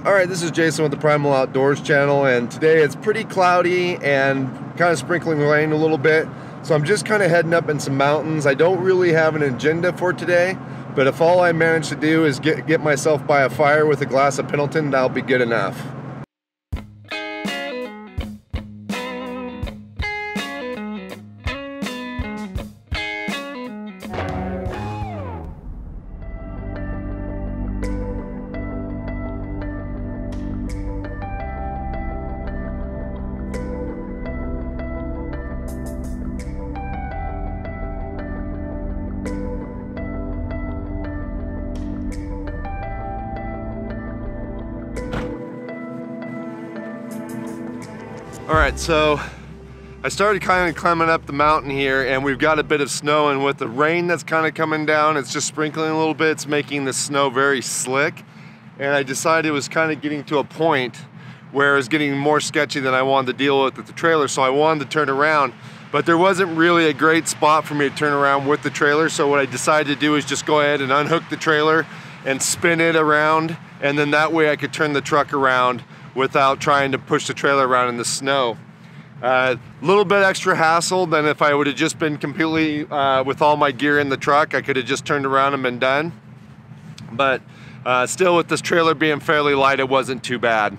Alright, this is Jason with the Primal Outdoors channel, and today it's pretty cloudy and kind of sprinkling rain a little bit. So I'm just kind of heading up in some mountains. I don't really have an agenda for today, but if all I manage to do is get myself by a fire with a glass of Pendleton, that'll be good enough. Alright, so I started kind of climbing up the mountain here, and we've got a bit of snow, and with the rain that's kind of coming down, it's just sprinkling a little bit. It's making the snow very slick, and I decided it was kind of getting to a point where it was getting more sketchy than I wanted to deal with the trailer, so I wanted to turn around, but there wasn't really a great spot for me to turn around with the trailer. So what I decided to do is just go ahead and unhook the trailer and spin it around, and then that way I could turn the truck around without trying to push the trailer around in the snow. A little bit extra hassle than if I would have just been completely with all my gear in the truck. I could have just turned around and been done. But still, with this trailer being fairly light, it wasn't too bad.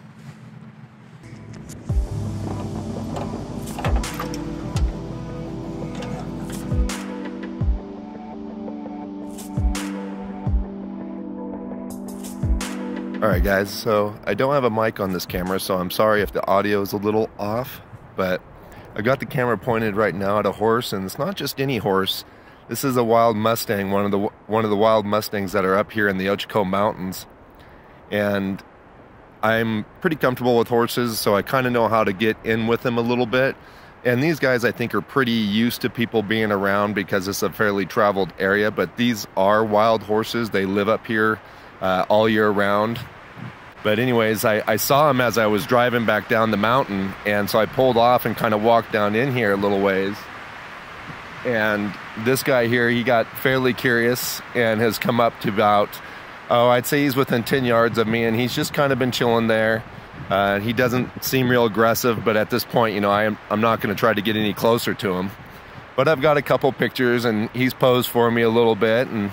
Alright guys, so I don't have a mic on this camera, so I'm sorry if the audio is a little off, but I got the camera pointed right now at a horse, and it's not just any horse. This is a wild Mustang, one of the wild Mustangs that are up here in the Ochoco Mountains. And I'm pretty comfortable with horses, so I kind of know how to get in with them a little bit. And these guys, I think, are pretty used to people being around because it's a fairly traveled area, but these are wild horses. They live up here all year round. But anyways, I saw him as I was driving back down the mountain, and so I pulled off and kind of walked down in here a little ways. And this guy here, he got fairly curious and has come up to about, I'd say he's within 10 yards of me, and he's just kind of been chilling there. He doesn't seem real aggressive, but at this point, you know, I'm not going to try to get any closer to him. But I've got a couple pictures, and he's posed for me a little bit, and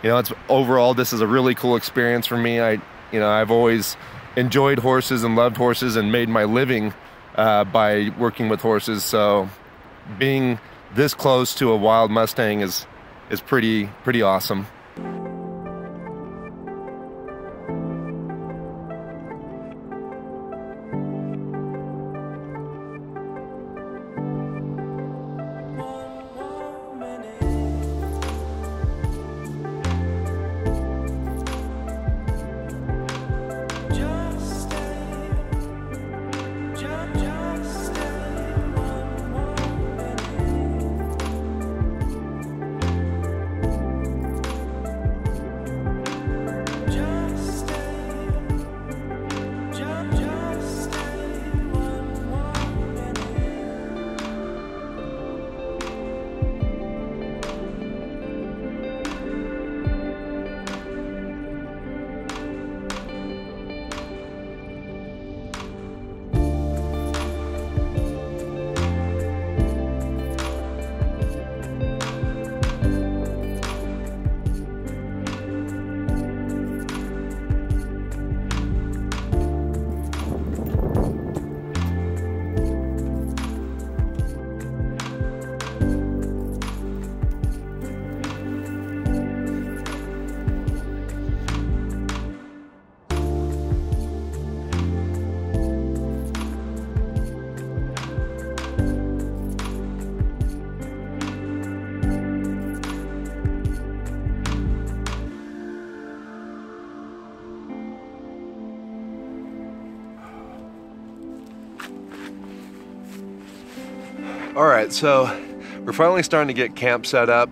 you know, overall, this is a really cool experience for me. I've always enjoyed horses and loved horses and made my living by working with horses. So being this close to a wild Mustang is pretty awesome. Alright, so we're finally starting to get camp set up.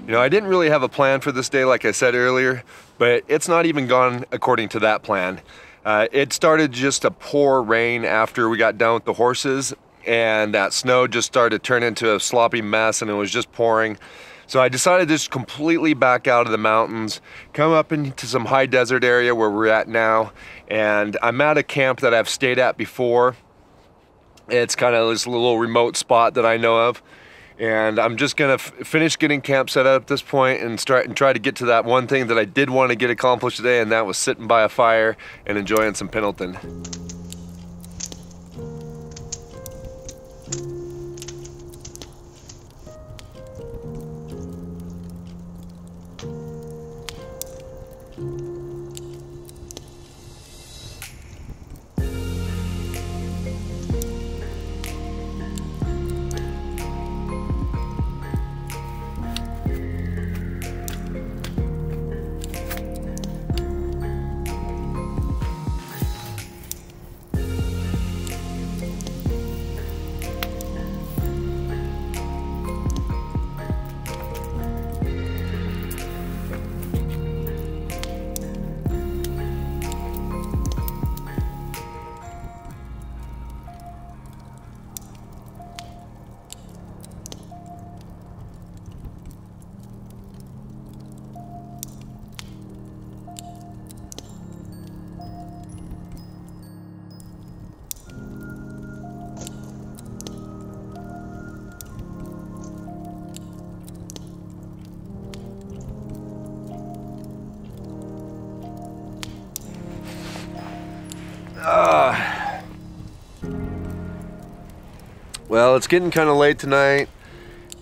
You know, I didn't really have a plan for this day like I said earlier, but it's not even gone according to that plan. It started just to pour rain after we got done with the horses, and that snow just started to turn into a sloppy mess, and it was just pouring. So I decided to just completely back out of the mountains, come up into some high desert area where we're at now, and I'm at a camp that I've stayed at before. It's kind of this little remote spot that I know of, and I'm just gonna finish getting camp set up at this point and try to get to that one thing that I did want to get accomplished today, and that was sitting by a fire and enjoying some Pendleton. Well, it's getting kind of late tonight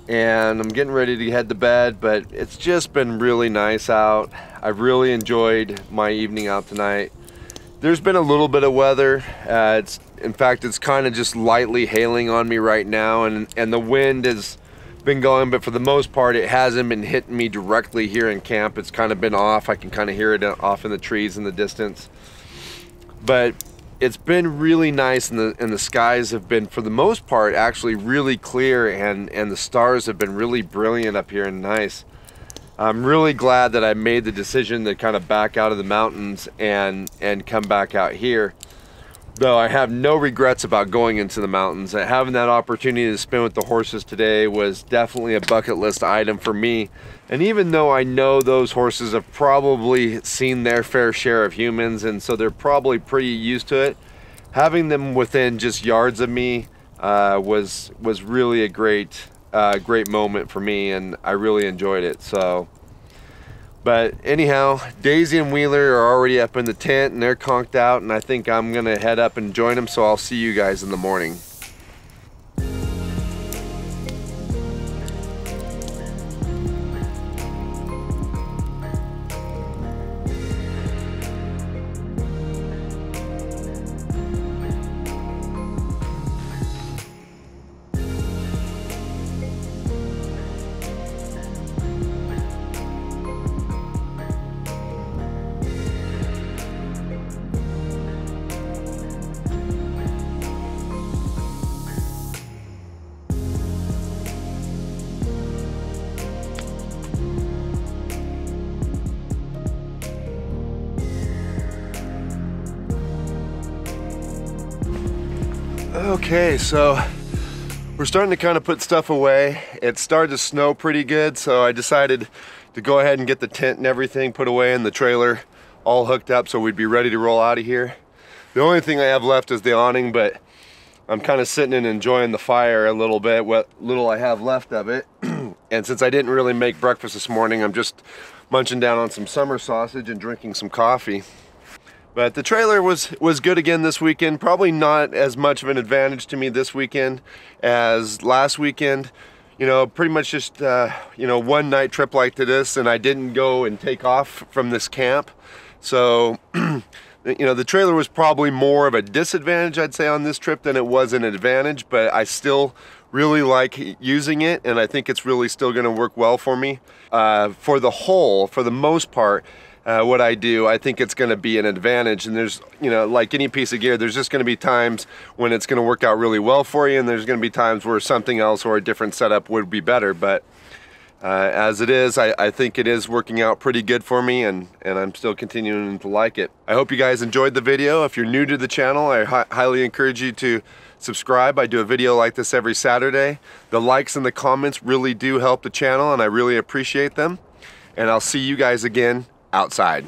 and I'm getting ready to head to bed, but it's just been really nice out. I've really enjoyed my evening out tonight. There's been a little bit of weather. In fact, it's kind of just lightly hailing on me right now, and the wind has been going, but for the most part it hasn't been hitting me directly here in camp. It's kind of been off. I can kind of hear it off in the trees in the distance. But it's been really nice, and the skies have been, for the most part, actually really clear, and the stars have been really brilliant up here and nice. I'm really glad that I made the decision to kind of back out of the mountains and come back out here. Though I have no regrets about going into the mountains. Having that opportunity to spend with the horses today was definitely a bucket list item for me. And even though I know those horses have probably seen their fair share of humans, and so they're probably pretty used to it, having them within just yards of me was really a great moment for me, and I really enjoyed it. So, but anyhow, Daisy and Wheeler are already up in the tent and they're conked out, and I think I'm gonna head up and join them, so I'll see you guys in the morning. Okay, so we're starting to kind of put stuff away. It started to snow pretty good, so I decided to go ahead and get the tent and everything put away in the trailer, all hooked up so we'd be ready to roll out of here. The only thing I have left is the awning, but I'm kind of sitting and enjoying the fire a little bit, what little I have left of it. And since I didn't really make breakfast this morning, I'm just munching down on some summer sausage and drinking some coffee. But the trailer was good again this weekend. Probably not as much of an advantage to me this weekend as last weekend. You know, pretty much just, you know, one night trip like to this, and I didn't go and take off from this camp. So, you know, the trailer was probably more of a disadvantage, I'd say, on this trip than it was an advantage, but I still really like using it, and I think it's really still gonna work well for me. For the most part, what I do, I think it's going to be an advantage. And there's, you know, like any piece of gear, there's just going to be times when it's going to work out really well for you, and there's going to be times where something else or a different setup would be better. But As it is, I think it is working out pretty good for me, and I'm still continuing to like it. I hope you guys enjoyed the video. If you're new to the channel, I highly encourage you to subscribe. I do a video like this every Saturday. The likes and the comments really do help the channel, and I really appreciate them. And I'll see you guys again outside.